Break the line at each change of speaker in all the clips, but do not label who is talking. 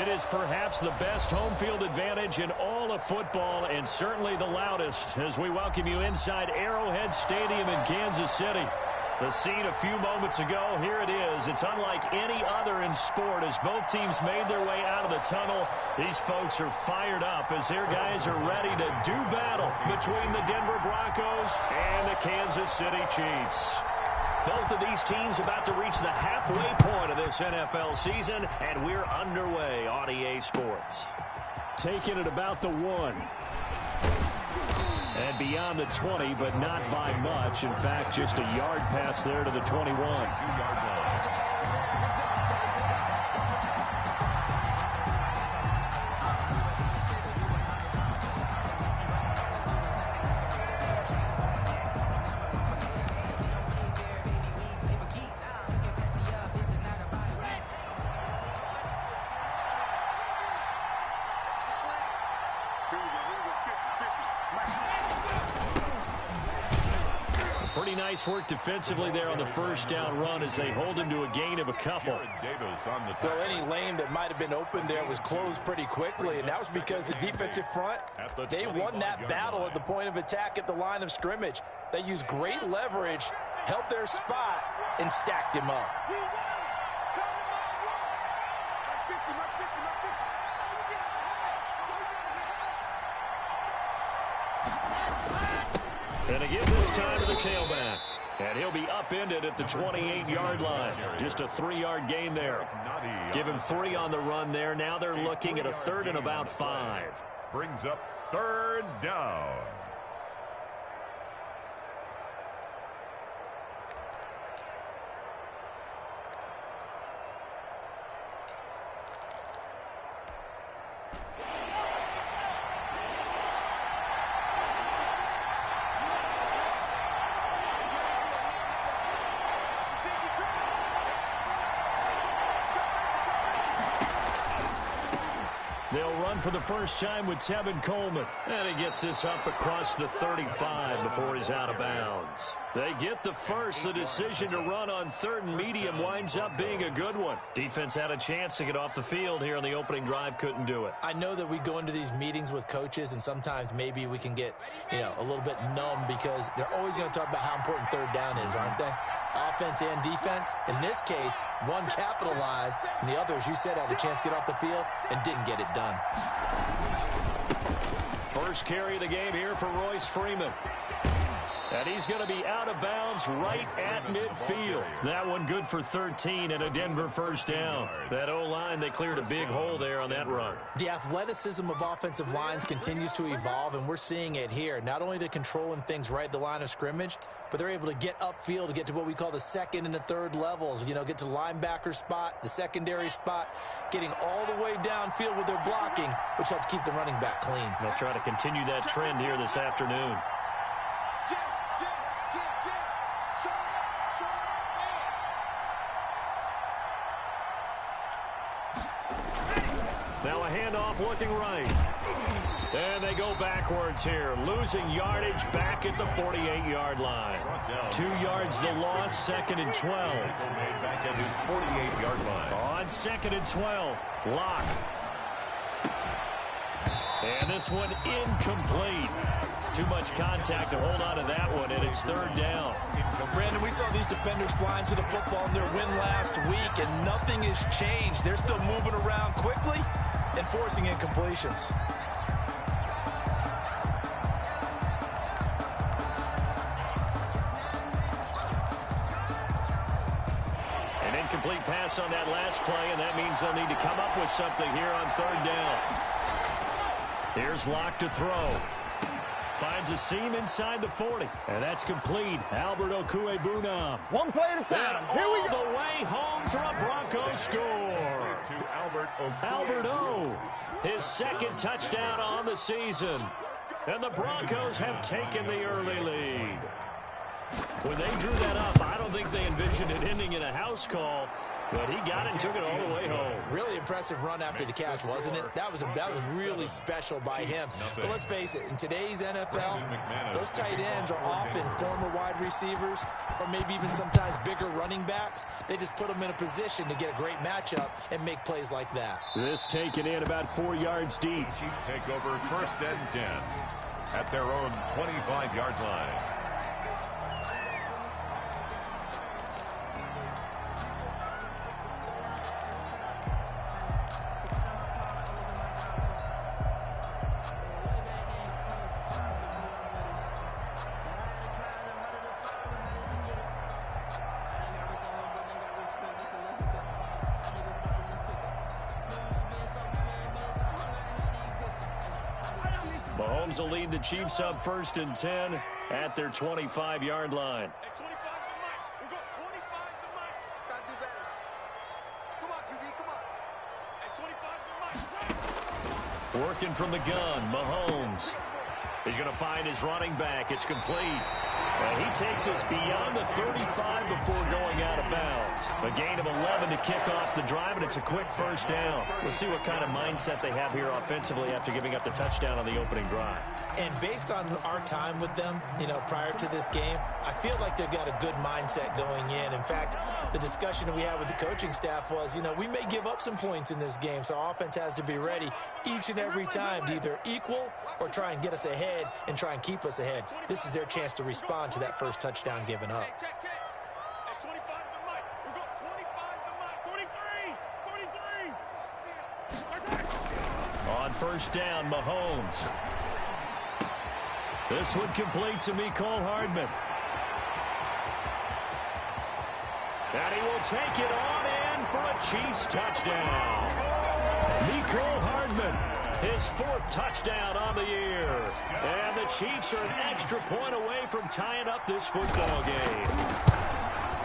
It is perhaps the best home field advantage in all of football, and certainly the loudest, as we welcome you inside Arrowhead Stadium in Kansas City. The scene a few moments ago, here it is. It's unlike any other in sport as both teams made their way out of the tunnel. These folks are fired up as their guys are ready to do battle between the Denver Broncos and the Kansas City Chiefs. Both of these teams about to reach the halfway point of this NFL season, and we're underway on EA Sports. Taking it about the 1. And beyond the 20, but not by much. In fact, just a yard pass there to the 21. 2-yard line. Pretty nice work defensively there on the first down run as they hold him to a gain of a couple.
Well, any lane that might have been open there was closed pretty quickly, and that was because the defensive front, they won that battle at the point of attack at the line of scrimmage. They used great leverage, held their spot, and stacked him up.
And again this time to the tailback. And he'll be upended at the 28-yard line. Just a 3-yard gain there. Give him 3 on the run there. Now they're looking at a 3rd and about 5.
Brings up 3rd down.
They'll run for the first time with Tevin Coleman. And he gets this up across the 35 before he's out of bounds. They get the first. The decision to run on 3rd and medium winds up being a good one. Defense had a chance to get off the field here on the opening drive, couldn't do it.
I know that we go into these meetings with coaches, and sometimes maybe we can get, a little bit numb because they're always going to talk about how important 3rd down is, aren't they? Offense and defense. In this case, one capitalized, and the other, as you said, had a chance to get off the field and didn't get it done.
First carry of the game here for Royce Freeman. And he's going to be out of bounds right at midfield. That one good for 13 and a Denver first down. That O-line, they cleared a big hole there on that run.
The athleticism of offensive lines continues to evolve, and we're seeing it here. Not only are they controlling things right at the line of scrimmage, but they're able to get upfield to get to what we call the 2nd and the 3rd levels. Get to the linebacker spot, the secondary spot, getting all the way downfield with their blocking, which helps keep the running back clean.
They'll try to continue that trend here this afternoon. Now a handoff looking right. And they go backwards here, losing yardage back at the 48-yard line. 2 yards the loss, 2nd and 12.
Back at his 48-yard line.
On 2nd and 12, Locke. And this one incomplete. Too much contact to hold on to that one, and it's 3rd down.
Brandon, we saw these defenders flying to the football in their win last week, and nothing has changed. They're still moving around quickly and forcing incompletions.
An incomplete pass on that last play, and that means they'll need to come up with something here on 3rd down. Here's Locke to throw. Finds a seam inside the 40. And that's complete. Albert Okuebuna.
One play at a time. Here we go.
All the way home for a Broncos score.
To
Albert O. His 2nd touchdown on the season. And the Broncos have taken the early lead. When they drew that up, I don't think they envisioned it ending in a house call. But he got it and took it all the way home.
Really impressive run after the catch, wasn't it? That was really special by him. But let's face it, in today's NFL, those tight ends are often former wide receivers or maybe even sometimes bigger running backs. They just put them in a position to get a great matchup and make plays like that.
This taken in about 4 yards deep.
Chiefs take over 1st and 10 at their own 25-yard line.
Mahomes will lead the Chiefs up 1st and 10 at their 25-yard line. Working from the gun, Mahomes. He's going to find his running back. It's complete. And he takes us beyond the 35 before going out of bounds. A gain of 11 to kick off the drive, and it's a quick 1st down. We'll see what kind of mindset they have here offensively after giving up the touchdown on the opening drive.
And based on our time with them, prior to this game, I feel like they've got a good mindset going in. In fact, the discussion that we had with the coaching staff was, we may give up some points in this game, so our offense has to be ready each and every time to either equal or try and get us ahead and try and keep us ahead. This is their chance to respond to that first touchdown given up.
On 1st down, Mahomes. This one complete to Mecole Hardman. And he will take it on in for a Chiefs touchdown. Mecole Hardman, his 4th touchdown on the year. And the Chiefs are an extra point away from tying up this football game.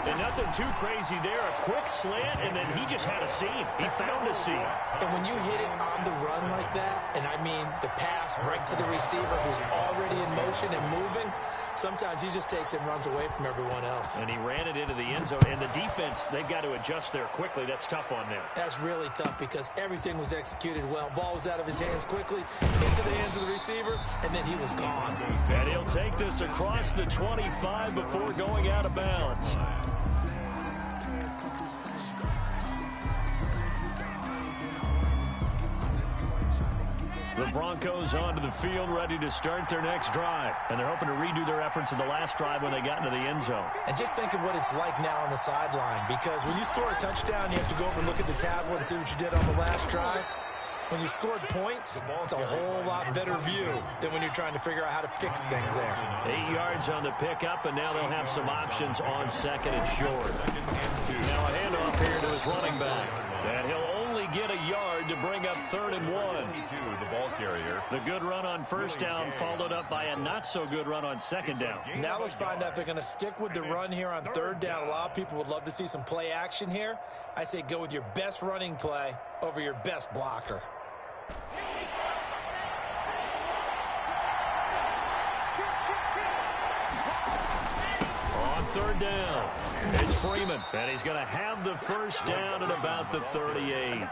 And nothing too crazy there. A quick slant, and then he just had a seam. He found a seam.
And when you hit it on the run like that, and I mean the pass right to the receiver who's already in motion and moving, sometimes he just takes and runs away from everyone else.
And he ran it into the end zone. And the defense, they've got to adjust there quickly. That's tough on them.
That's really tough because everything was executed well. Ball was out of his hands quickly, into the hands of the receiver, and then he was gone.
And he'll take this across the 25 before going out of bounds. The Broncos onto the field, ready to start their next drive. And they're hoping to redo their efforts in the last drive when they got into the end zone.
And just think of what it's like now on the sideline, because when you score a touchdown, you have to go over and look at the tablet and see what you did on the last drive. When you scored points, it's a whole lot better view than when you're trying to figure out how to fix things there.
8 yards on the pickup, and now they'll have some options on 2nd and short. Now a handoff here to his running back. And he'll only get a yard to bring up 3rd and 1.
The ball carrier.
The good run on 1st down followed up by a not-so-good run on 2nd down.
Now let's find out if they're going to stick with the run here on 3rd down. A lot of people would love to see some play action here. I say go with your best running play over your best blocker. On 3rd down, it's Freeman, and he's going to have the 1st down at about the 38.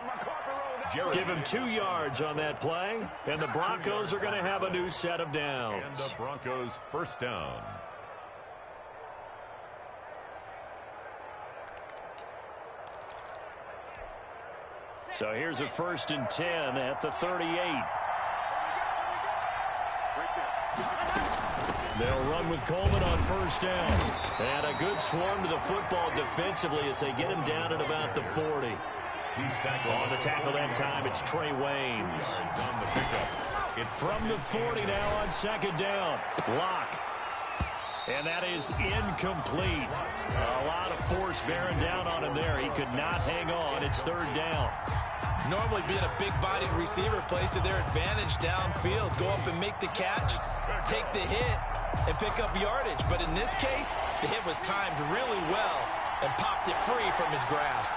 Give him 2 yards on that play, and the Broncos are going to have a new set of downs.
And the Broncos 1st down.
So here's a 1st and 10 at the 38. They'll run with Coleman on 1st down. And a good swarm to the football defensively as they get him down at about the 40. On the tackle that time, it's Trey Waynes.
On the pickup. It's
from the 40 now on 2nd down. Lock. And that is incomplete. A lot of force bearing down on him there. He could not hang on. It's 3rd down.
Normally being a big-bodied receiver plays to their advantage downfield. Go up and make the catch, take the hit, and pick up yardage. But in this case, the hit was timed really well and popped it free from his grasp.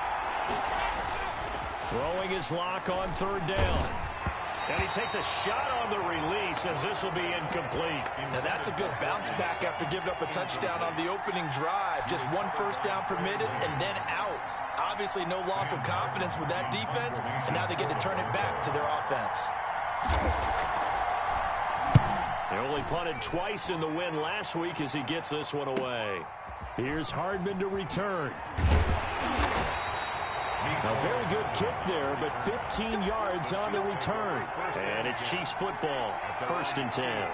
Throwing his Lock on 3rd down. And he takes a shot on the release as this will be incomplete.
Now that's a good bounce back after giving up a touchdown on the opening drive. Just 1 first down permitted and then out. Obviously, no loss of confidence with that defense, and now they get to turn it back to their offense.
They only punted twice in the win last week as he gets this one away. Here's Hardman to return. A very good kick there, but 15 yards on the return. And it's Chiefs football, 1st and 10.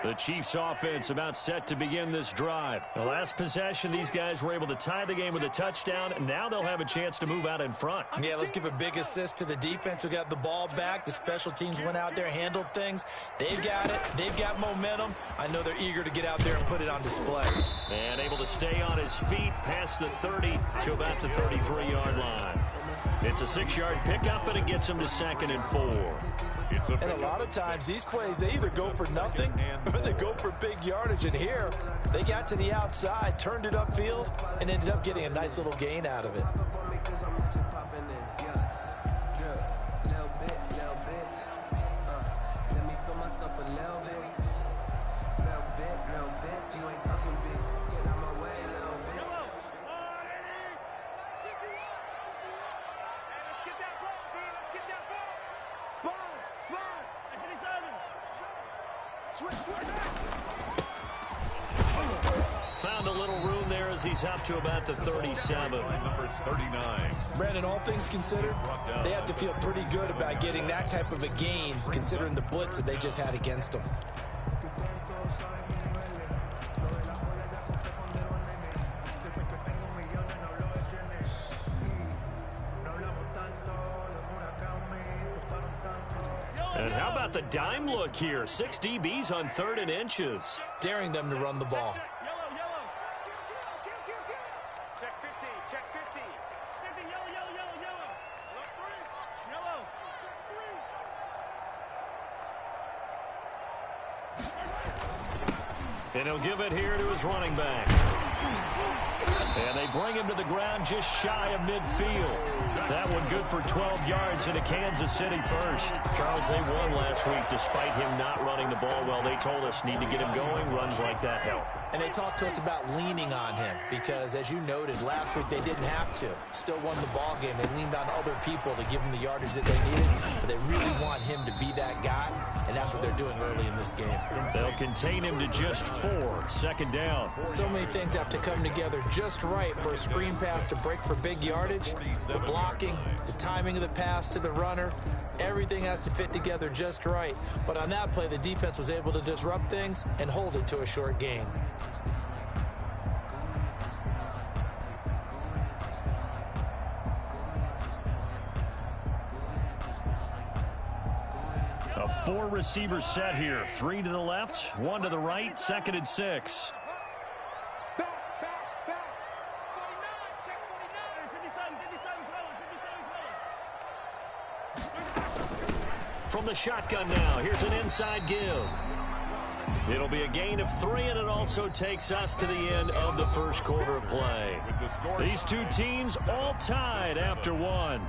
The Chiefs offense about set to begin this drive. The last possession, these guys were able to tie the game with a touchdown, and now they'll have a chance to move out in front.
Yeah, let's give a big assist to the defense who got the ball back. The special teams went out there, handled things. They've got it. They've got momentum. I know they're eager to get out there and put it on display.
And able to stay on his feet past the 30 to about the 33-yard line. It's a 6-yard pickup, and it gets him to 2nd and 4.
And a lot of times, these plays, they either go for nothing or they go for big yardage. And here, they got to the outside, turned it upfield, and ended up getting a nice little gain out of it.
Found a little room there as he's up to about the 37.
Number 39.
Brandon, all things considered, they have to feel pretty good about getting that type of a gain, considering the blitz that they just had against them.
And how about the dime look here? 6 DBs on 3rd and inches.
Daring them to run the ball.
Check 50, check 50. Yellow.
And he'll give it here to his running back. And they bring him to the ground just shy of midfield. That one good for 12 yards into Kansas City first. Charles, they won last week despite him not running the ball well. They told us need to get him going. Runs like that help.
And they talked to us about leaning on him because, as you noted, last week they didn't have to. Still won the ball game. They leaned on other people to give them the yardage that they needed, but they really want him to be that guy, and that's what they're doing early in this game.
They'll contain him to just 4. 2nd down.
So many things have to come together just right for a screen pass to break for big yardage. The blocking, the timing of the pass to the runner, everything has to fit together just right. But on that play, the defense was able to disrupt things and hold it to a short gain.
A 4-receiver set here. 3 to the left, 1 to the right, 2nd and 6.
Back. 49,
From the shotgun now, here's an inside give. It'll be a gain of 3, and it also takes us to the end of the first quarter of play. These two teams all tied after 1.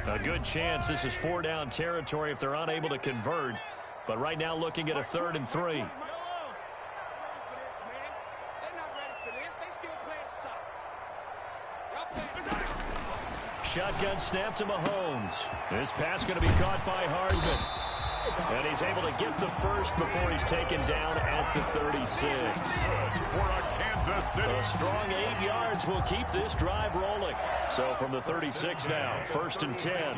A good chance this is 4-down territory if they're unable to convert. But right now looking at a 3rd and 3. Shotgun snap to Mahomes. This pass going to be caught by Hardman. And he's able to get the first before he's taken down at the 36. A strong 8 yards will keep this drive rolling. So from the 36 now, 1st and 10.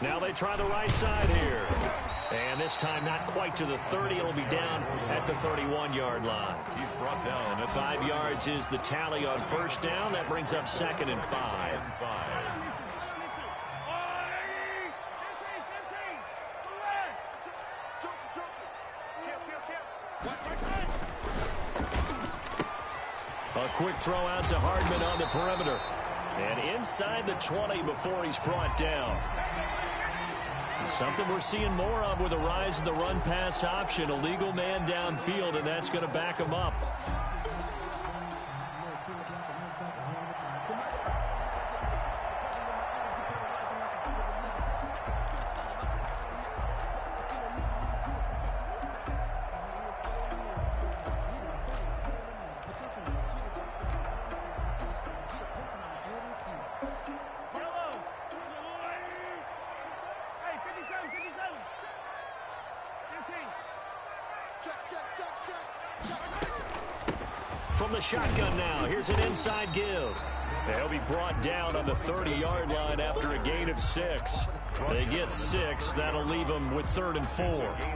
Now they try the right side here. And this time not quite to the 30. It'll be down at the 31-yard line.
He's brought down at
5 yards is the tally on 1st down. That brings up 2nd and 5. A quick throw out to Hardman on the perimeter. And inside the 20 before he's brought down. Something we're seeing more of with a rise in the run-pass option. A legal man downfield, and that's going to back him up. From the shotgun now, here's an inside give. They'll be brought down on the 30-yard line after a gain of 6. They get 6. That'll leave them with 3rd and 4.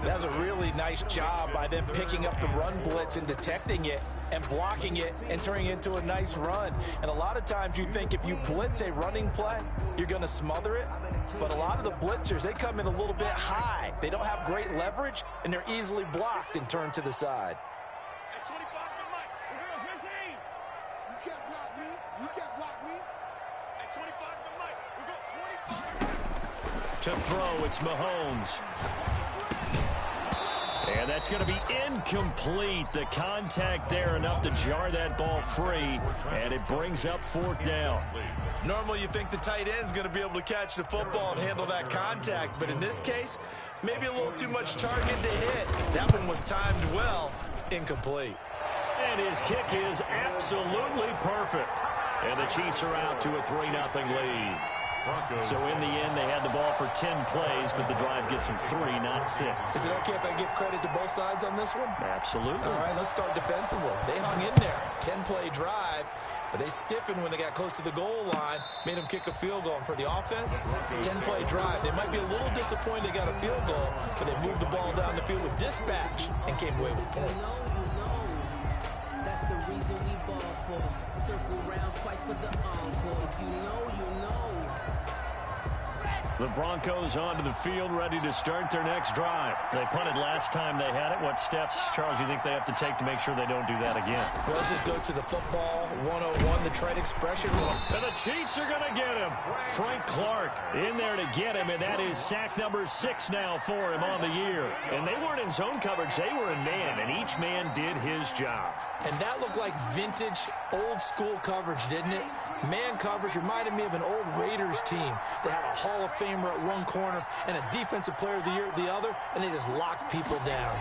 That was a really nice job by them picking up the run blitz and detecting it and blocking it and turning it into a nice run. And a lot of times you think if you blitz a running play, you're going to smother it. But a lot of the blitzers, they come in a little bit high. They don't have great leverage, and they're easily blocked and turned to the side.
To throw, it's Mahomes. And that's going to be incomplete. The contact there enough to jar that ball free, and it brings up 4th down.
Normally you think the tight end's going to be able to catch the football and handle that contact, but in this case, maybe a little too much target to hit. That one was timed well, incomplete.
And his kick is absolutely perfect. And the Chiefs are out to a 3-0 lead. So in the end, they had the ball for 10 plays, but the drive gets them 3, not 6.
Is it okay if I give credit to both sides on this one?
Absolutely.
All right, let's start defensively. They hung in there. 10-play drive, but they stiffened when they got close to the goal line, made them kick a field goal. And for the offense, 10-play drive. They might be a little disappointed they got a field goal, but they moved the ball down the field with dispatch and came away with points.
That's the reason we ball for. Circle round twice for the encore. If you know, you know.
The Broncos onto the field, ready to start their next drive. They punted last time they had it. What steps, Charles, you think they have to take to make sure they don't do that again?
Well, let's just go to the football 101, the trade expression.
And the Chiefs are going to get him. Frank Clark in there to get him, and that is sack number 6 now for him on the year. And they weren't in zone coverage. They were in man, and each man did his job.
And that looked like vintage, old-school coverage, didn't it? Man coverage reminded me of an old Raiders team that had a Hall of Famer at one corner and a Defensive Player of the Year at the other, and they just locked people down.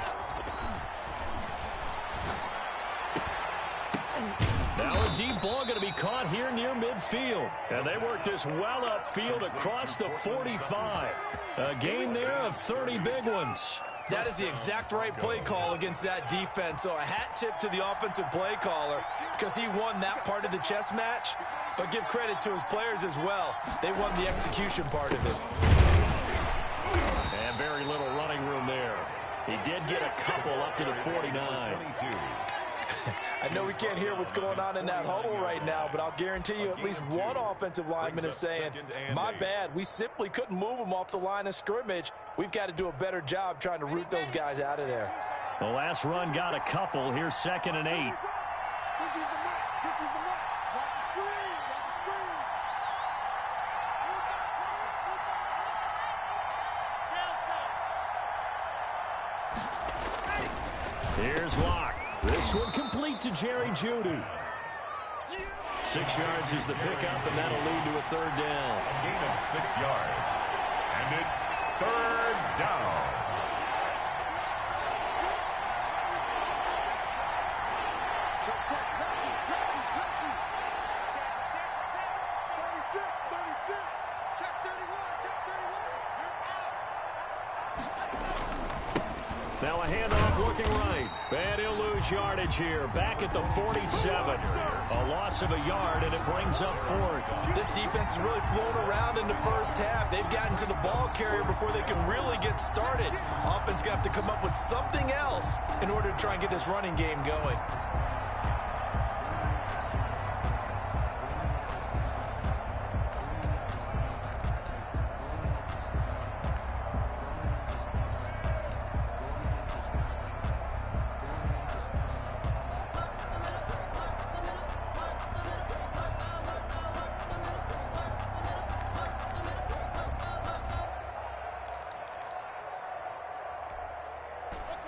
Now a deep ball going to be caught here near midfield. And they work this well upfield across the 45. A gain there of 30 big ones.
That is the exact right play call against that defense. So a hat tip to the offensive play caller because he won that part of the chess match. But give credit to his players as well. They won the execution part of it.
And very little running room there. He did get a couple up to the 49.
I know we can't hear what's going on in that huddle right now, but I'll guarantee you at least one offensive lineman is saying, my bad, we simply couldn't move them off the line of scrimmage. We've got to do a better job trying to root those guys out of there.
The last run got a couple. Here's 2nd and 8. Here's Locke. This one complete to Jerry Jeudy. 6 yards is the pickup, and that'll lead to a 3rd down.
A gain of 6 yards. And it's 3rd down.
Now a handoff looking right. And he'll lose yardage here. Back at the 47. A loss of a yard, and it brings up 4th.
This defense is really flown around in the first half. They've gotten to the ball carrier before they can really get started. Offense going to have to come up with something else in order to try and get this running game going.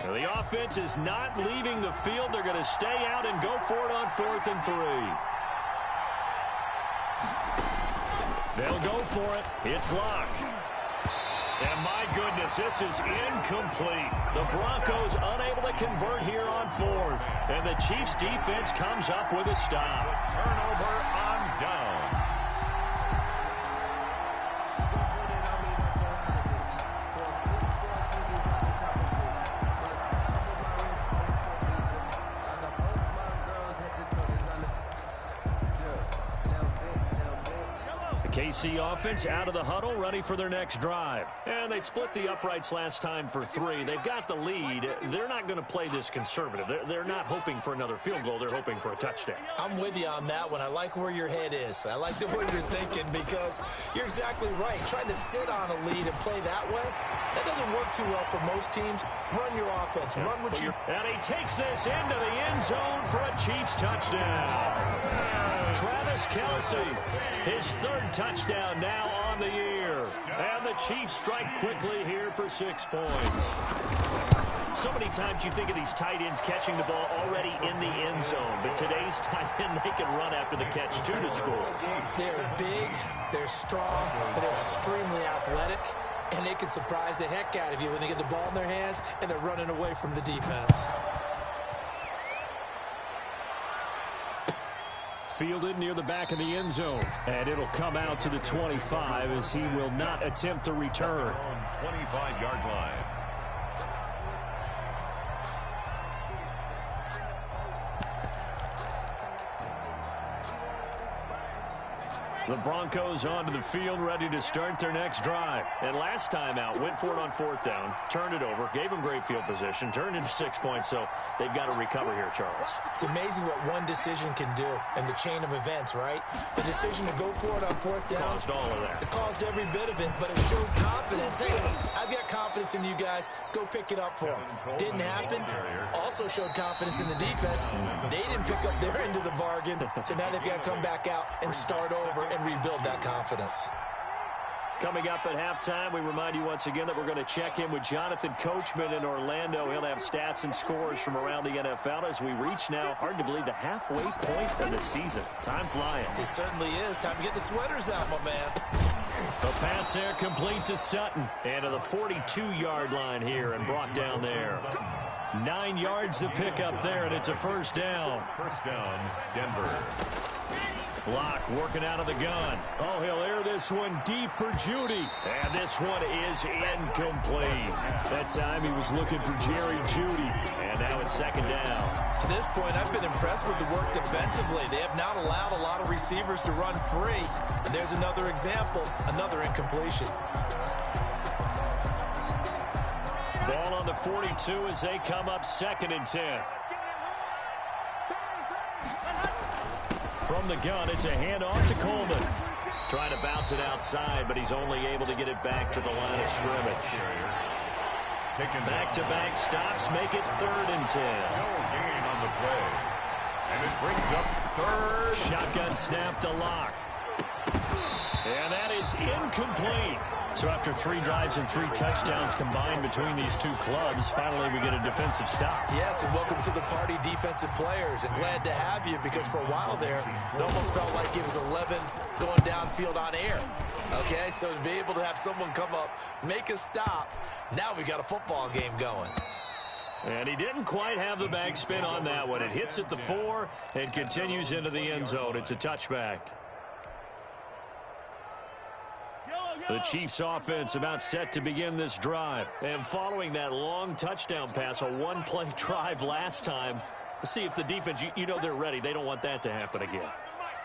Now, the offense is not leaving the field. They're going to stay out and go for it on 4th and 3. They'll go for it. It's Locke. And my goodness, this is incomplete. The Broncos unable to convert here on 4th. And the Chiefs defense comes up with a stop.
Turnover on downs.
KC offense out of the huddle, ready for their next drive. And they split the uprights last time for 3. They've got the lead. They're not going to play this conservative. They're not hoping for another field goal. They're hoping for a touchdown.
I'm with you on that one. I like where your head is. I like the way you're thinking because you're exactly right. Trying to sit on a lead and play that way, that doesn't work too well for most teams. Run your offense. Run what you...
And he takes this into the end zone for a Chiefs touchdown. Travis Kelce, his 3rd touchdown now on the year. And the Chiefs strike quickly here for 6 points. So many times you think of these tight ends catching the ball already in the end zone. But today's tight end, they can run after the catch, too, to score.
They're big, they're strong, but they're extremely athletic. And they can surprise the heck out of you when they get the ball in their hands and they're running away from the defense.
Fielded near the back of the end zone. And it'll come out to the 25 as he will not attempt a return.
25-yard line.
The Broncos onto the field, ready to start their next drive. And last time out, went for it on 4th down, turned it over, gave them great field position, turned into 6 points, so they've got to recover here, Charles.
It's amazing what one decision can do in the chain of events, right? The decision to go for it on 4th down.
Caused all of that.
It caused every bit of it, but it showed confidence. Hey, I've got confidence in you guys. Go pick it up for them. Didn't happen. Also showed confidence in the defense. They didn't pick up their end of the bargain, so now they've got to come back out and start over and rebuild that confidence.
Coming up at halftime, we remind you once again that we're going to check in with Jonathan Coachman in Orlando. He'll have stats and scores from around the NFL as we reach now, hard to believe, the halfway point of the season. Time flying.
It certainly is. Time to get the sweaters out, my man.
A pass there complete to Sutton. And to the 42-yard line here and brought down there. 9 yards to pick up there, and it's a 1st down.
1st down, Denver.
Locke working out of the gun. Oh, he'll air this one deep for Judy. And this one is incomplete. That time he was looking for Jerry Judy. And now it's 2nd down.
To this point, I've been impressed with the work defensively. They have not allowed a lot of receivers to run free. And there's another example, another incompletion.
Ball on the 42 as they come up 2nd and 10. From the gun, it's a handoff to Coleman. Trying to bounce it outside, but he's only able to get it back to the line of scrimmage. Back-to-back stops make it 3rd and 10.
No gain on the play. And it brings up 3rd.
Shotgun snap to Locke. And that is incomplete. So after 3 drives and 3 touchdowns combined between these two clubs, finally we get a defensive stop.
Yes, and welcome to the party, defensive players. And glad to have you because for a while there, it almost felt like it was 11 going downfield on air. Okay, so to be able to have someone come up, make a stop, now we got a football game going.
And he didn't quite have the backspin on that one. It hits at the 4 and continues into the end zone. It's a touchback. The Chiefs offense about set to begin this drive. And following that long touchdown pass, a 1-play drive last time, to see if the defense, you know they're ready. They don't want that to happen again.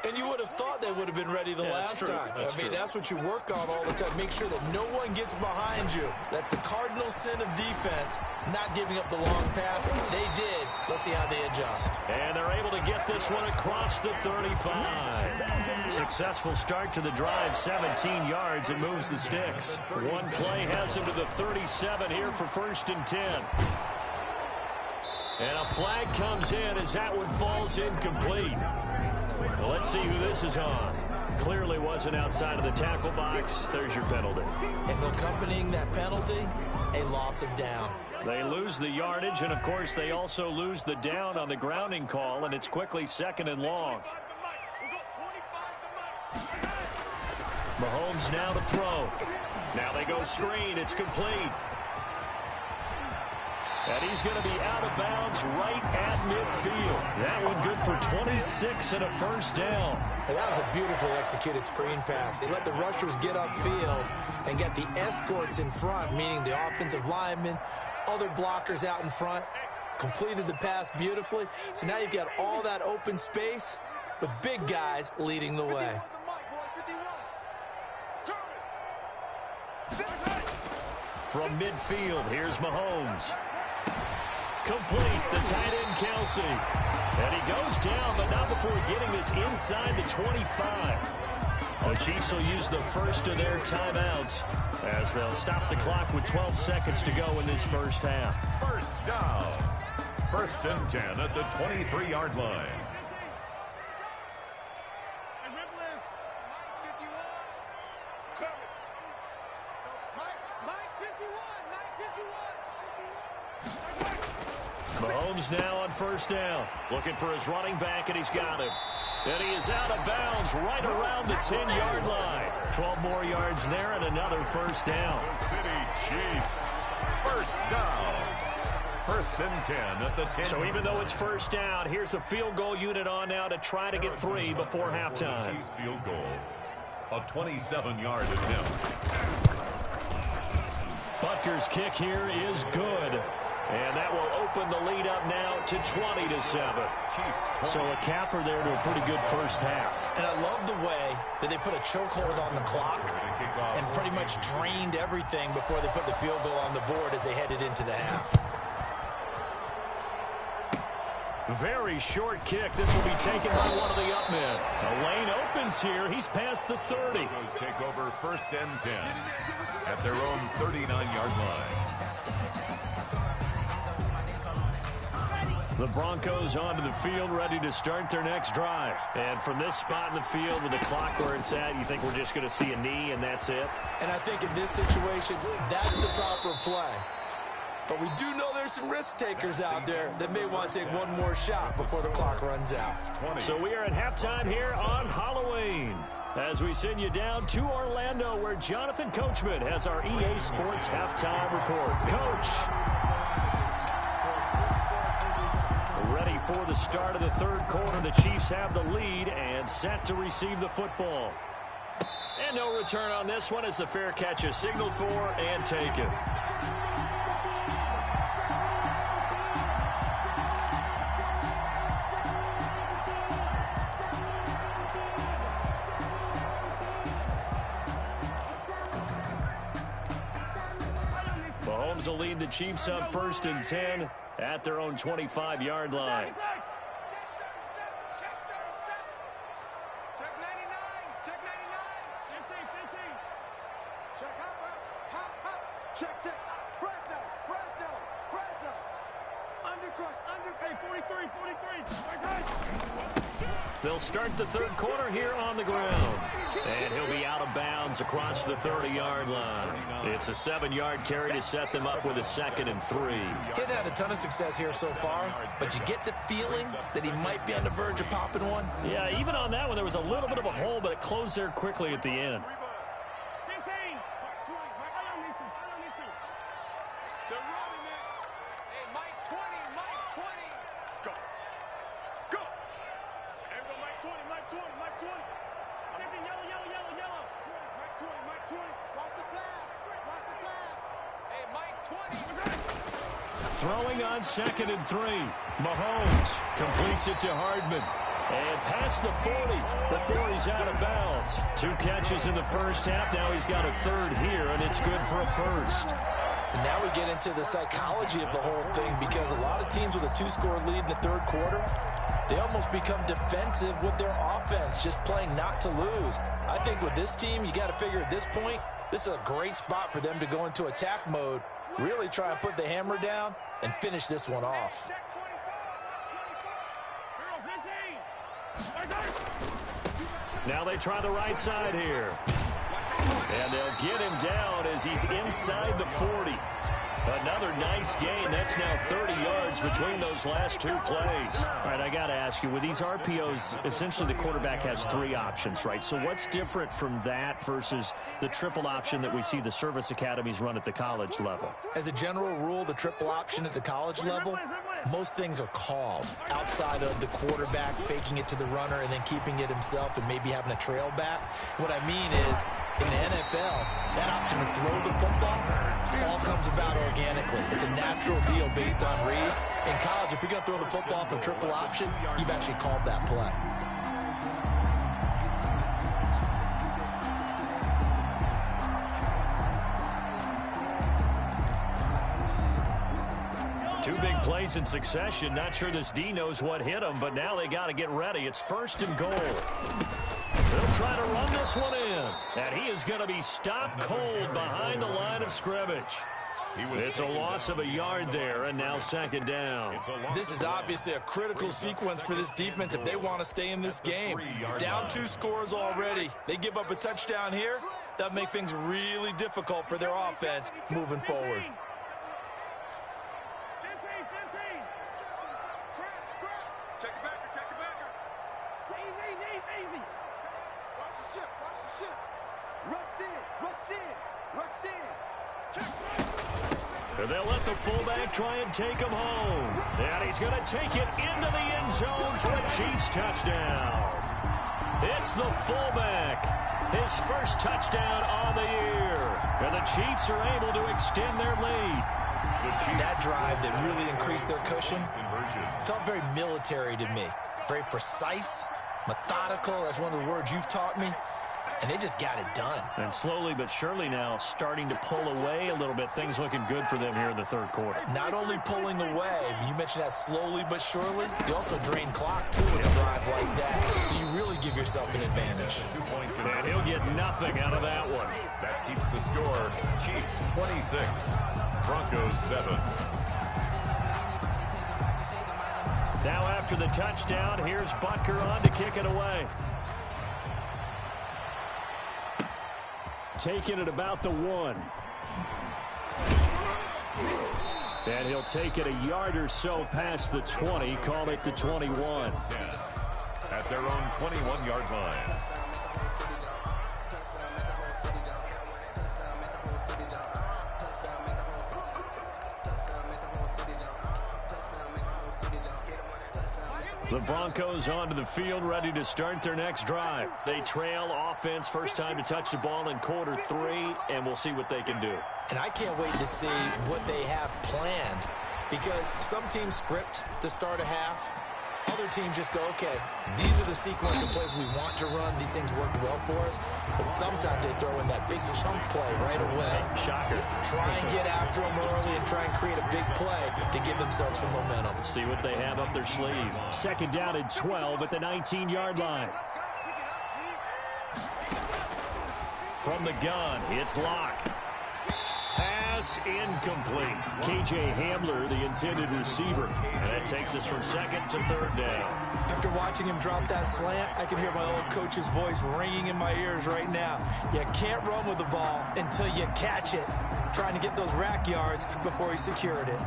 And you would have thought they would have been ready the last time. I mean, that's what you work on all the time. Make sure that no one gets behind you. That's the cardinal sin of defense, not giving up the long pass. They did. Let's see how they adjust.
And they're able to get this one across the 35. Successful start to the drive, 17 yards, and moves the sticks. One play has him to the 37 here for 1st and 10. And a flag comes in as that one falls incomplete. Well, let's see who this is on. Clearly wasn't outside of the tackle box. There's your penalty.
And accompanying that penalty, a loss of down.
They lose the yardage, and, of course, they also lose the down on the grounding call, and it's quickly 2nd and long. Mahomes now to throw. Now they go screen. It's complete. And he's going to be out of bounds right at midfield. That one good for 26 and a first down.
And that was a beautifully executed screen pass. They let the rushers get upfield and get the escorts in front, meaning the offensive linemen, other blockers out in front, completed the pass beautifully. So now you've got all that open space with big guys leading the way.
From midfield, here's Mahomes. Complete, the tight end Kelsey. And he goes down, but not before getting this inside the 25. The Chiefs will use the first of their timeouts as they'll stop the clock with 12 seconds to go in this first half.
First down. 1st and 10 at the 23-yard line.
Mahomes now on first down. Looking for his running back, and he's got him. And he is out of bounds right around the 10-yard line. 12 more yards there and another first down.
The City Chiefs. First down. 1st and 10 at the 10.
So even though it's first down, here's the field goal unit on now to try to get 3 before halftime.
Chiefs field goal. A 27-yard attempt.
Butker's kick here is good. And that will open the lead up now to 20-7. So a capper there to a pretty good first half.
And I love the way that they put a chokehold on the clock and pretty much drained everything before they put the field goal on the board as they headed into the half.
Very short kick. This will be taken by one of the up men. The lane opens here. He's past the 30.
Broncos take over 1st and 10 at their own 39-yard line.
The Broncos onto the field, ready to start their next drive. And from this spot in the field with the clock where it's at, you think we're just going to see a knee and that's it?
And I think in this situation, that's the proper play. But we do know there's some risk takers out there that may want to take one more shot before the clock runs out.
So we are at halftime here on Halloween as we send you down to Orlando where Jonathan Coachman has our EA Sports halftime report. Coach. Ready for the start of the 3rd quarter. The Chiefs have the lead and set to receive the football. And no return on this one as the fair catch is signaled for and taken. Mahomes will lead the Chiefs up 1st and 10 at their own 25-yard line. They'll start the 3rd quarter here on the ground. And he'll be out of bounds across the 30-yard line. It's a 7-yard carry to set them up with a 2nd and 3.
He's had a ton of success here so far, but you get the feeling that he might be on the verge of popping one.
Yeah, even on that one, there was a little bit of a hole, but it closed there quickly at the end. Throwing on 2nd and 3. Mahomes completes it to Hardman. And past the 40 before he's out of bounds. 2 catches in the first half. Now he's got a 3rd here, and it's good for a 1st.
And now we get into the psychology of the whole thing because a lot of teams with a 2-score lead in the 3rd quarter, they almost become defensive with their offense, just playing not to lose. I think with this team, you got to figure at this point, this is a great spot for them to go into attack mode, really try and put the hammer down and finish this one off.
Now they try the right side here. And they'll get him down as he's inside the 40. Another nice gain. That's now 30 yards between those last two plays. All right, I got to ask you, with these RPOs, essentially the quarterback has three options, right? So what's different from that versus the triple option that we see the service academies run at the college level?
As a general rule, the triple option at the college level, most things are called outside of the quarterback faking it to the runner and then keeping it himself and maybe having a trail back. What I mean is, in the NFL, that option to throw the football all comes about organically. It's a natural deal based on reads. In college, if you're going to throw the football for triple option, you've actually called that play.
Two big plays in succession. Not sure this D knows what hit him, but now they got to get ready. It's 1st and goal. They'll try to run this one in. And he is going to be stopped cold behind the line of scrimmage. It's a loss of a yard there, and now 2nd down.
This is obviously a critical sequence for this defense if they want to stay in this game. Down 2 scores already. They give up a touchdown here. That'll make things really difficult for their offense moving forward.
And they'll let the fullback try and take him home. And he's going to take it into the end zone for a Chiefs touchdown. It's the fullback. His first touchdown on the year. And the Chiefs are able to extend their lead.
That drive that really increased their cushion felt very military to me. Very precise, methodical. That's one of the words you've taught me. And they just got it done.
And slowly but surely now starting to pull away a little bit. Things looking good for them here in the 3rd quarter.
Not only pulling away, but you mentioned that slowly but surely. You also drain clock, too, with a drive like that. So you really give yourself an advantage.
And he'll get nothing out of that one.
That keeps the score. Chiefs 26, Broncos 7.
Now after the touchdown, here's Butker on to kick it away. Taking it about the 1. And he'll take it a yard or so past the 20, call it the 21.
At their own 21-yard line.
The Broncos onto the field, ready to start their next drive. They trail offense, first time to touch the ball in quarter 3, and we'll see what they can do.
And I can't wait to see what they have planned, because some teams script to start a half. Other teams just go, okay, these are the sequence of plays we want to run. These things worked well for us. And sometimes they throw in that big chunk play right away.
Shocker.
Try and get after them early and try and create a big play to give themselves some momentum.
See what they have up their sleeve. 2nd down and 12 at the 19-yard line. From the gun, it's Locke. Pass incomplete. K.J. Hamler, the intended receiver. And that takes us from 2nd to 3rd down.
After watching him drop that slant, I can hear my old coach's voice ringing in my ears right now. You can't run with the ball until you catch it. Trying to get those rack yards before he secured it.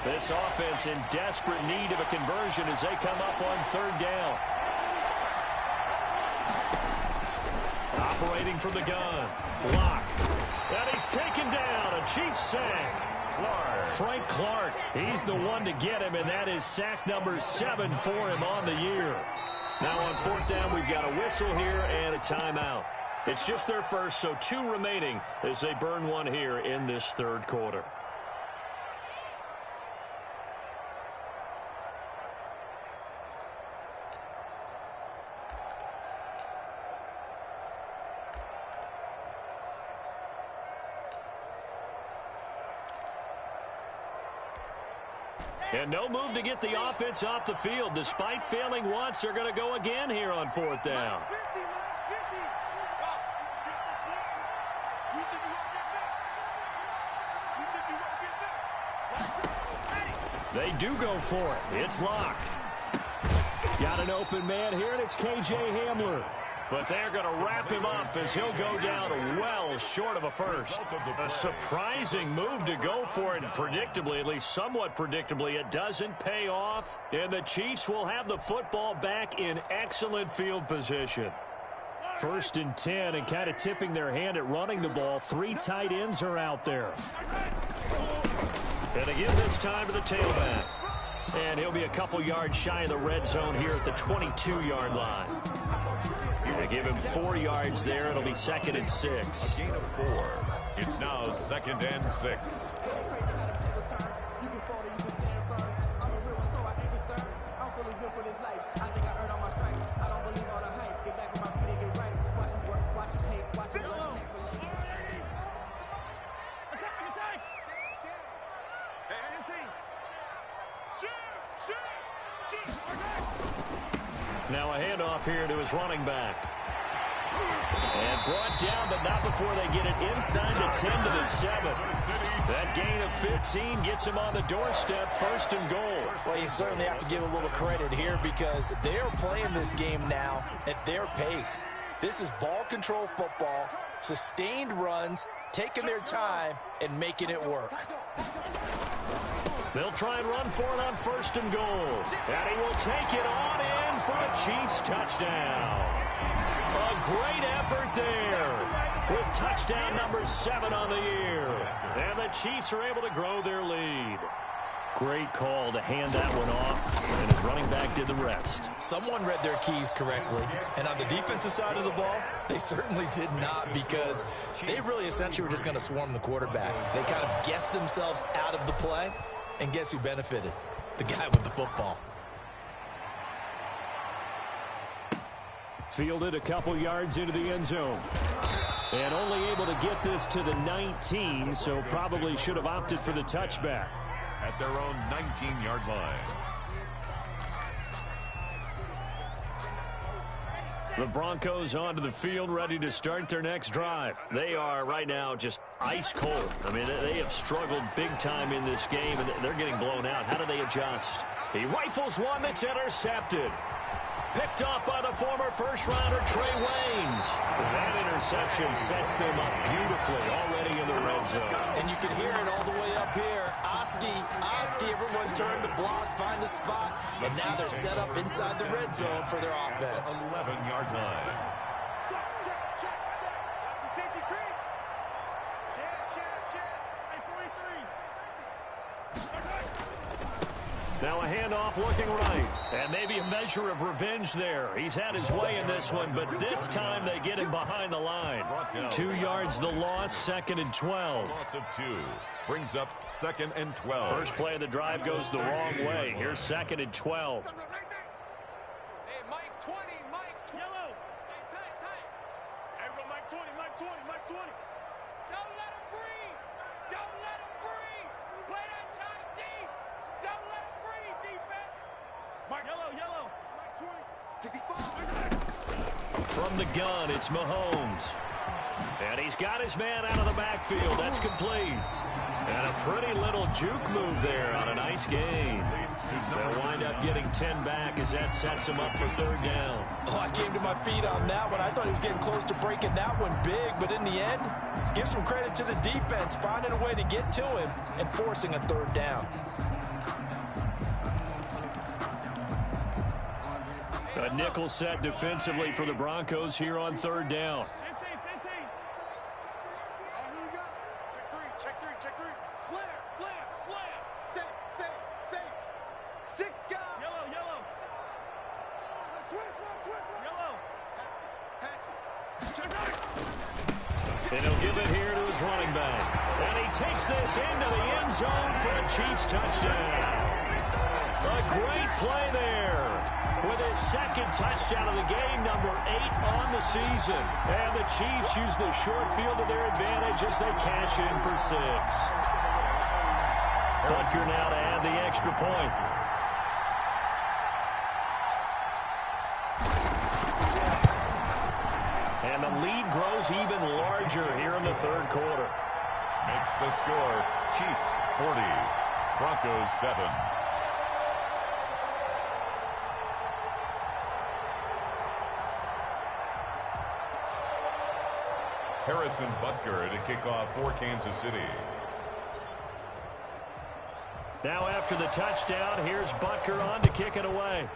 This offense in desperate need of a conversion as they come up on 3rd down. Operating from the gun. Block. And he's taken down. A Chiefs sack. Frank Clark. He's the one to get him, and that is sack number 7 for him on the year. Now on 4th down, we've got a whistle here and a timeout. It's just their first, so 2 remaining as they burn one here in this 3rd quarter. And no move to get the offense off the field. Despite failing once, they're going to go again here on 4th down. They do go for it. It's Locke. Got an open man here, and it's K.J. Hamler. But they're going to wrap him up as he'll go down well short of a first. A surprising move to go for it, and predictably, at least somewhat predictably, it doesn't pay off. And the Chiefs will have the football back in excellent field position. 1st and 10, and kind of tipping their hand at running the ball. 3 tight ends are out there. And again this time to the tailback. And he'll be a couple yards shy of the red zone here at the 22-yard line. They give him 4 yards there. It'll be 2nd and 6.
A gain of 4. It's now 2nd and 6.
Now a handoff here to his running back. And brought down, but not before they get it inside the 10 to the 7. That gain of 15 gets him on the doorstep, 1st and goal.
Well, you certainly have to give a little credit here because they're playing this game now at their pace. This is ball control football, sustained runs, taking their time, and making it work.
They'll try and run for it on 1st and goal. And he will take it on in for a Chiefs touchdown. A great effort there with touchdown number 7 on the year. And the Chiefs are able to grow their lead. Great call to hand that one off, and his running back did the rest.
Someone read their keys correctly, and on the defensive side of the ball, they certainly did not because they really essentially were just going to swarm the quarterback. They kind of guessed themselves out of the play, and guess who benefited? The guy with the football.
Fielded a couple yards into the end zone. And only able to get this to the 19, so probably should have opted for the touchback.
At their own 19-yard line.
The Broncos onto the field, ready to start their next drive. They are right now just ice cold. I mean, they have struggled big time in this game, and they're getting blown out. How do they adjust? He rifles one that's intercepted. Picked off by the former first-rounder Trey Waynes. That interception sets them up beautifully already in the red zone.
And you can hear it all the way up here. Oski, everyone turned to block, find a spot, and now they're set up inside the red zone for their offense.
11-yard line.
Check. That's a safety creep. Check. Hey, 43.
Now a handoff looking right. And maybe a measure of revenge there. He's had his way in this one, but this time they get him behind the line. 2 yards the loss, 2nd and 12.
Loss of 2 brings up 2nd and 12.
First play of the drive goes the wrong way. Here's 2nd and 12.
Hey, Mike 20. Yellow. Hey, tight. Hey, go Mike 20. Don't let him breathe. Play that shot deep. Don't let him breathe, defense. Mike. Yellow. Mike 20. 65.
From the gun, it's Mahomes. And he's got his man out of the backfield. That's complete. And a pretty little juke move there on a nice gain. They'll wind up getting 10 back as that sets him up for 3rd down.
Oh, I came to my feet on that one. I thought he was getting close to breaking that one big, but in the end, give some credit to the defense, finding a way to get to him and forcing a 3rd down.
A nickel set defensively for the Broncos here on 3rd down.
Check three. Slam. Safe. 6 guys. Yellow. Swiss. Yellow. Hatchet.
And he'll give it here to his running back. And he takes this into the end zone for a Chiefs touchdown. A great play there with his 2nd touchdown of the game, number 8 on the season. And the Chiefs use the short field to their advantage as they cash in for 6. Butker now to add the extra point. And the lead grows even larger here in the 3rd quarter.
Makes the score Chiefs 40, Broncos 7. Harrison Butker to kick off for Kansas City.
Now after the touchdown, here's Butker on to kick it away.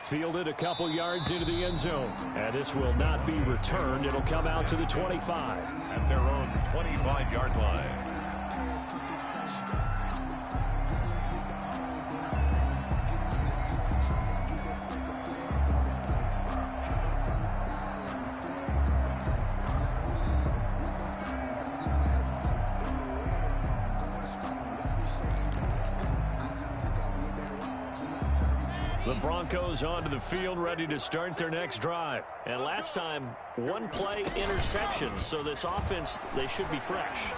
Fielded a couple yards into the end zone. And this will not be returned. It'll come out to the 25.
At their own 25-yard line.
The Broncos onto the field, ready to start their next drive. And last time, one play interception. So this offense, they should be fresh.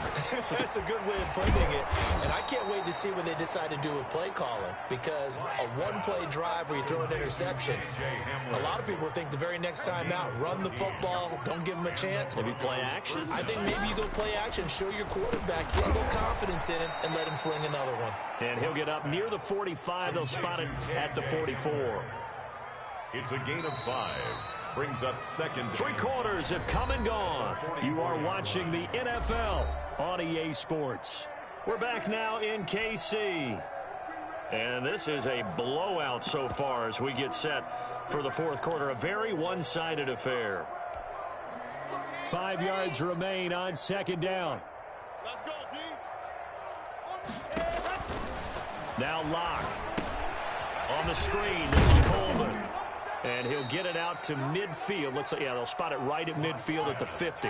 That's a good way of putting it. And I can't wait to see when they decide to do with play calling. Because a one-play drive where you throw an interception, a lot of people think the very next time out, run the football, don't give them a chance.
Maybe play action.
I think maybe you go play action, show your quarterback, get a little confidence in it, and let him fling another one.
And he'll get up near the 45. They'll spot it at the 44.
It's a gain of 5. Brings up second.
3 quarters have come and gone. You are watching the NFL on EA Sports. We're back now in KC. And this is a blowout so far as we get set for the fourth quarter. A very one-sided affair. 5 yards remain on second down.
Let's go, D.
Now Locke. On the screen, this is Coleman. And he'll get it out to midfield. Let's say, yeah, they'll spot it right at midfield at the 50.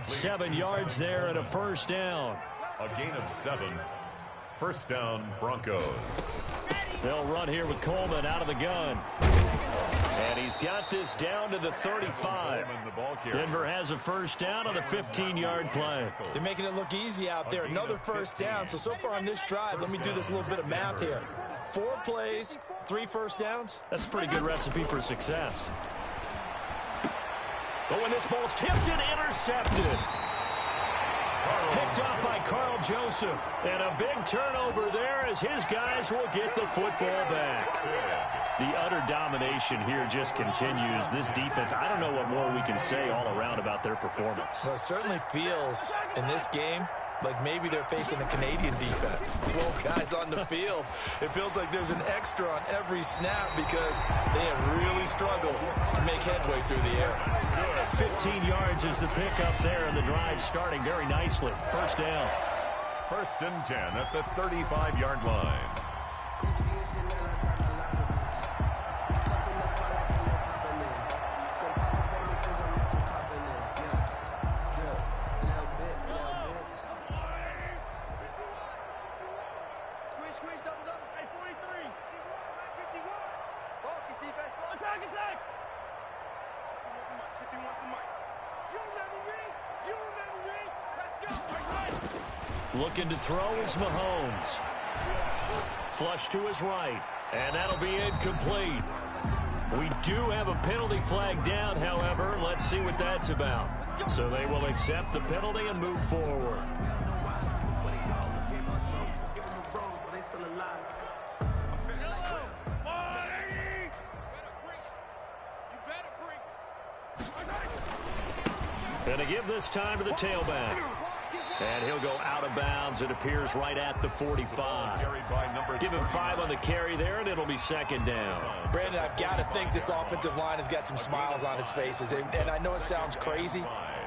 7 yards there and a first down.
A gain of 7. First down, Broncos.
They'll run here with Coleman out of the gun. And he's got this down to the 35. Denver has a first down on the 15-yard play.
They're making it look easy out there. Another first down. So far on this drive, let me do this little bit of math here. 4 plays, 3 first downs.
That's a pretty good recipe for success. But when this ball's tipped and intercepted. Picked up by Carl Joseph. And a big turnover there as his guys will get the football back. The utter domination here just continues. This defense, I don't know what more we can say all around about their performance.
Well, it certainly feels in this game like maybe they're facing a Canadian defense. 12 guys on the field. It feels like there's an extra on every snap because they have really struggled to make headway through the air.
15 yards is the pickup there, and the drive starting very nicely. First down.
First and 10 at the 35-yard line.
Looking to throw is Mahomes. Flush to his right. And that'll be incomplete. We do have a penalty flag down, however. Let's see what that's about. So they will accept the penalty and move forward. And to give this time to the tailback. And he'll go out of bounds. It appears right at the 45. Give him 5 on the carry there, and it'll be second down.
Brandon, I've got to think this offensive line has got some smiles on its faces. And I know it sounds crazy,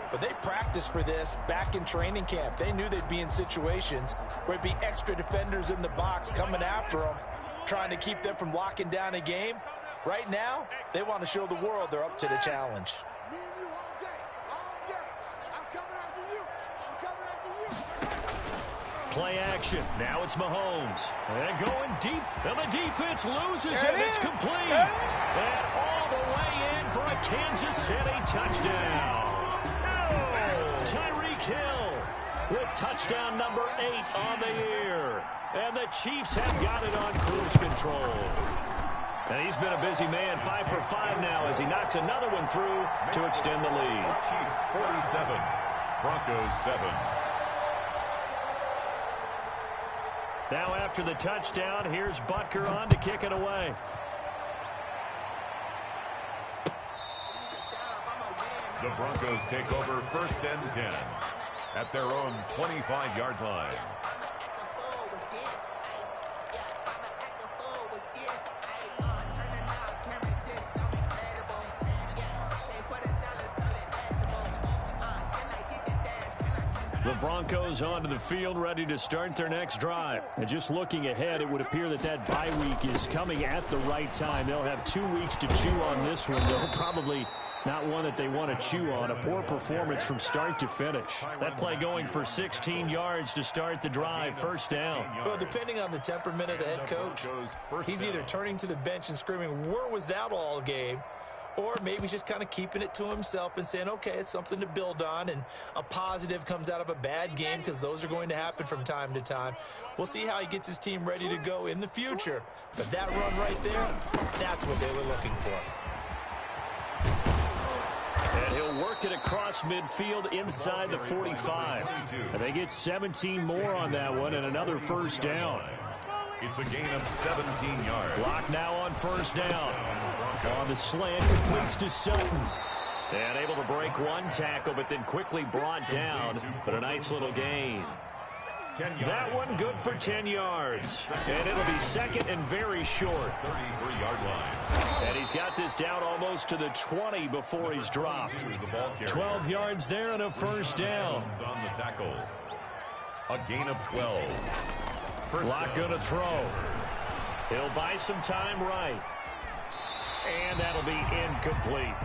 but they practiced for this back in training camp. They knew they'd be in situations where it'd be extra defenders in the box coming after them, trying to keep them from locking down a game. Right now, they want to show the world they're up to the challenge.
Play action. Now it's Mahomes. And going deep. And the defense loses it. It's complete. And all the way in for a Kansas City touchdown. Tyreek Hill with touchdown number 8 on the year. And the Chiefs have got it on cruise control. And he's been a busy man. 5 for 5 now as he knocks another one through to extend the lead.
Chiefs 47. Broncos 7.
Now after the touchdown, here's Butker on to kick it away.
The Broncos take over 1st and 10 at their own 25-yard line.
The Broncos onto the field, ready to start their next drive. And just looking ahead, it would appear that that bye week is coming at the right time. They'll have 2 weeks to chew on this one, though probably not one that they want to chew on. A poor performance from start to finish. That play going for 16 yards to start the drive. 1st down.
Well, depending on the temperament of the head coach, he's either turning to the bench and screaming, "Where was that all game?" Or maybe he's just kind of keeping it to himself and saying, okay, it's something to build on, and a positive comes out of a bad game, because those are going to happen from time to time. We'll see how he gets his team ready to go in the future. But that run right there, that's what they were looking for.
And he'll work it across midfield inside the 45. And they get 17 more on that one and another 1st down.
It's a gain of 17 yards.
Block now on 1st down. On the slant, completes to Sutton. And able to break one tackle, but then quickly brought down. But a nice little gain. That one good for 10 yards. And it'll be 2nd and very short.
33-yard line.
And he's got this down almost to the 20 before he's dropped. 12 yards there and a 1st down.
On the tackle. A gain of 12.
Block going to throw. He'll buy some time right. And that'll be incomplete.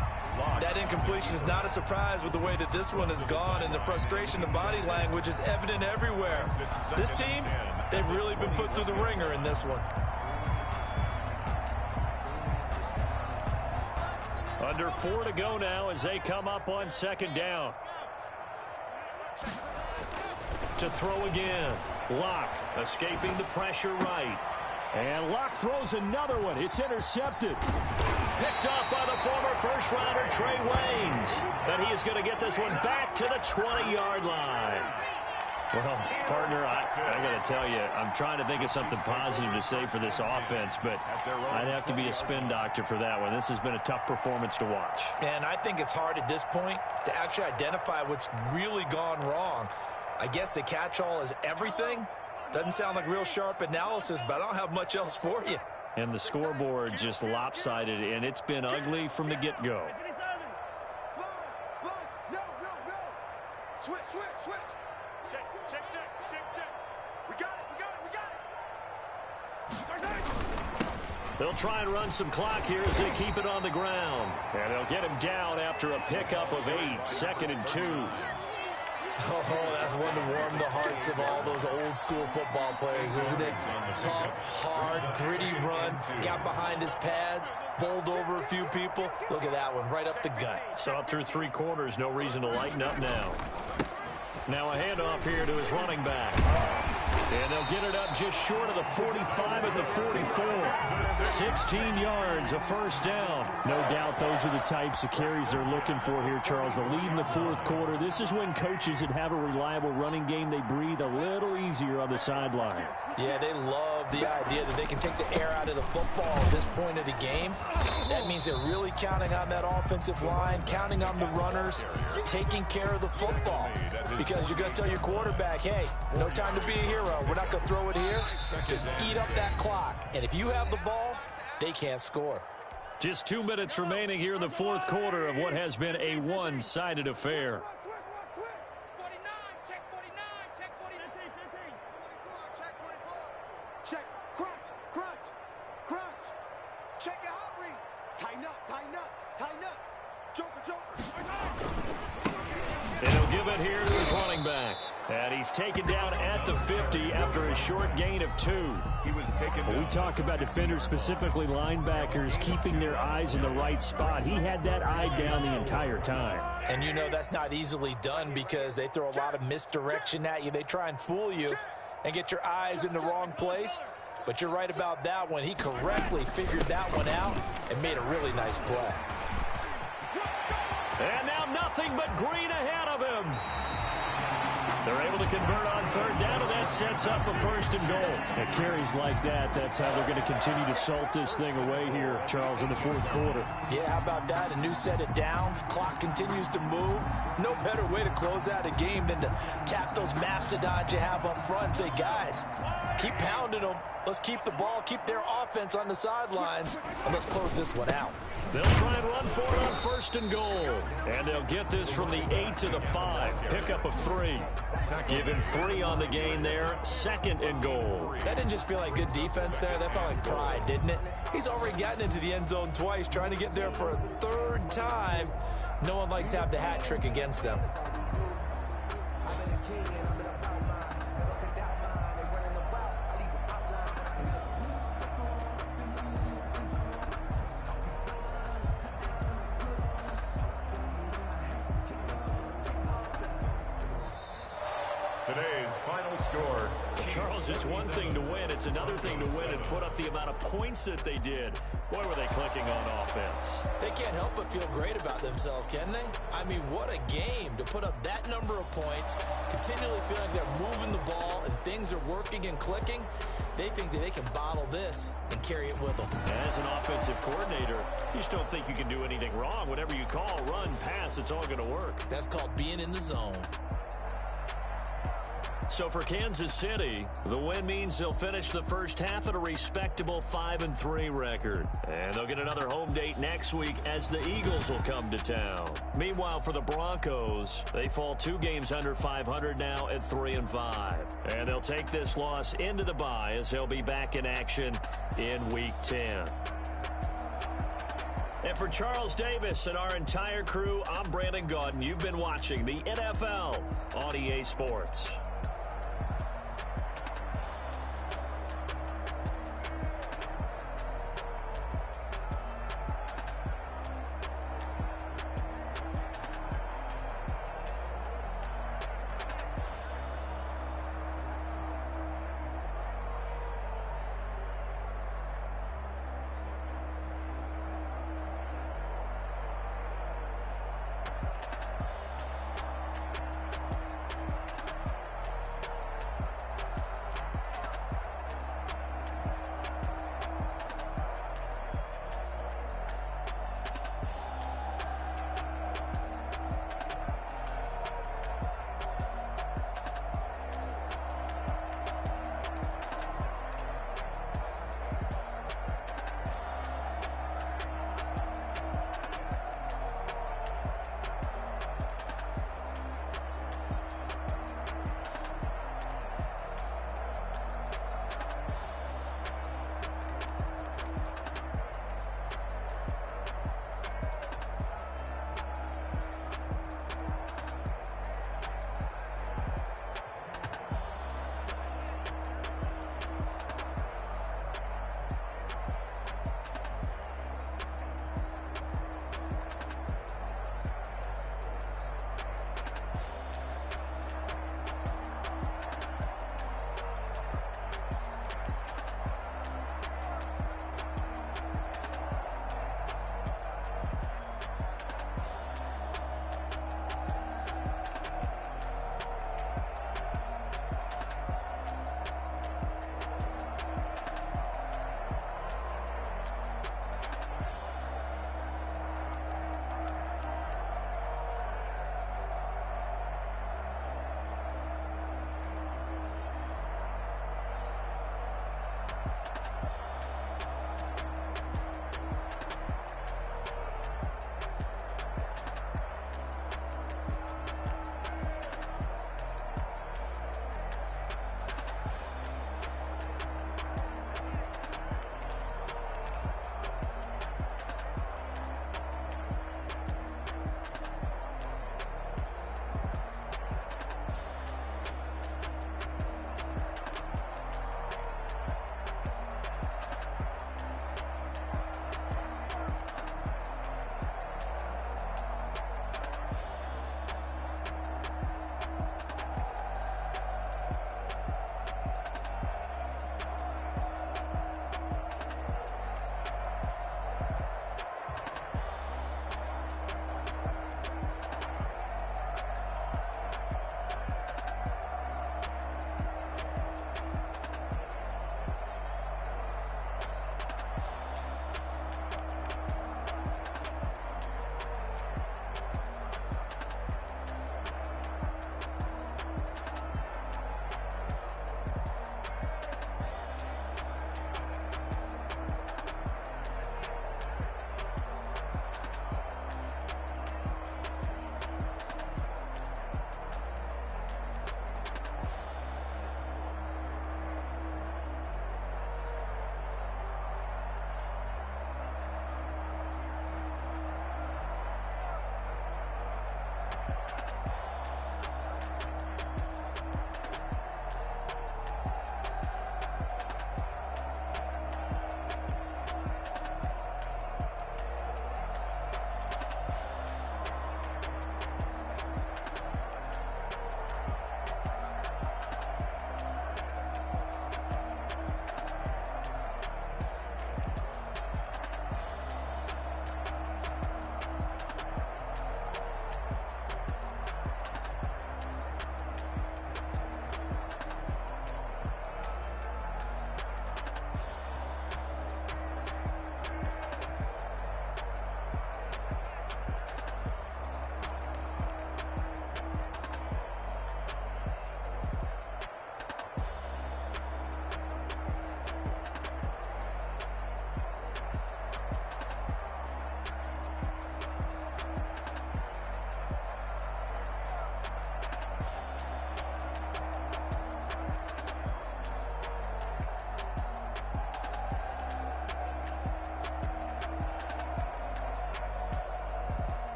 That incompletion is not a surprise with the way that this one has gone, and the frustration of body language is evident everywhere. This team, they've really been put through the ringer in this one.
Under 4 to go now as they come up on 2nd down. To throw again. Locke escaping the pressure right. And Locke throws another one. It's intercepted. Picked off by the former first-rounder Trey Waynes. And he is going to get this one back to the 20-yard line. Well, partner, I got to tell you, I'm trying to think of something positive to say for this offense, but I'd have to be a spin doctor for that one. This has been a tough performance to watch.
And I think it's hard at this point to actually identify what's really gone wrong. I guess the catch-all is everything. Doesn't sound like real sharp analysis, but I don't have much else for you.
And the scoreboard just lopsided, and it's been ugly from the get-go.
Switch. Check. We got it.
They'll try and run some clock here as they keep it on the ground. And they'll get him down after a pickup of 8, 2nd and 2.
Oh, that's one to warm the hearts of all those old-school football players, isn't it? Tough, hard, gritty run, got behind his pads, bowled over a few people. Look at that one, right up the gut.
Saw it through 3 quarters, no reason to lighten up now. Now a handoff here to his running back. And they'll get it up just short of the 45 at the 44. 16 yards, a 1st down. No doubt those are the types of carries they're looking for here, Charles. The lead in the 4th quarter. This is when coaches that have a reliable running game, they breathe a little easier on the sideline.
Yeah, they love the idea that they can take the air out of the football at this point of the game. That means they're really counting on that offensive line, counting on the runners, taking care of the football. Because you're going to tell your quarterback, hey, no time to be a hero. We're not going to throw it here. Just eat up that clock. And if you have the ball, they can't score.
Just 2 minutes remaining here in the 4th quarter of what has been a one-sided affair.
Check. Crunch. Check your hot read. Tighten up. Joker.
And he'll give it here to his running back. And he's taken down at the 50 after a short gain of 2.
He was taken down.
We talk about defenders, specifically linebackers, keeping their eyes in the right spot. He had that eye down the entire time.
And you know that's not easily done because they throw a lot of misdirection at you. They try and fool you and get your eyes in the wrong place. But you're right about that one. He correctly figured that one out and made a really nice play.
And now nothing but green ahead of him. They're able to convert on third down, and that sets up a first and goal.
At carries like that, that's how they're going to continue to salt this thing away here, Charles, in the fourth quarter.
Yeah, how about that? A new set of downs. Clock continues to move. No better way to close out a game than to tap those mastodons you have up front and say, guys, keep pounding them. Let's keep the ball, keep their offense on the sidelines, and let's close this one out.
They'll try and run for it on first and goal. And they'll get this from the 8 to the 5. Pickup of 3. Give him 3 on the gain there. Second and goal.
That didn't just feel like good defense there. That felt like pride, didn't it? He's already gotten into the end zone twice, trying to get there for a third time. No one likes to have the hat trick against them.
Today's final score.
Charles, it's one thing to win. It's another thing to win and put up the amount of points that they did. Boy, were they clicking on offense.
They can't help but feel great about themselves, can they? I mean, what a game to put up that number of points, continually feeling like they're moving the ball and things are working and clicking. They think that they can bottle this and carry it with them.
As an offensive coordinator, you just don't think you can do anything wrong. Whatever you call, run, pass, it's all going to work.
That's called being in the zone.
So for Kansas City, the win means they'll finish the first half at a respectable 5-3 record. And they'll get another home date next week as the Eagles will come to town. Meanwhile, for the Broncos, they fall 2 games under 500 now at 3-5. And they'll take this loss into the bye as they'll be back in action in Week 10. And for Charles Davis and our entire crew, I'm Brandon Gaudin. You've been watching the NFL on EA Sports.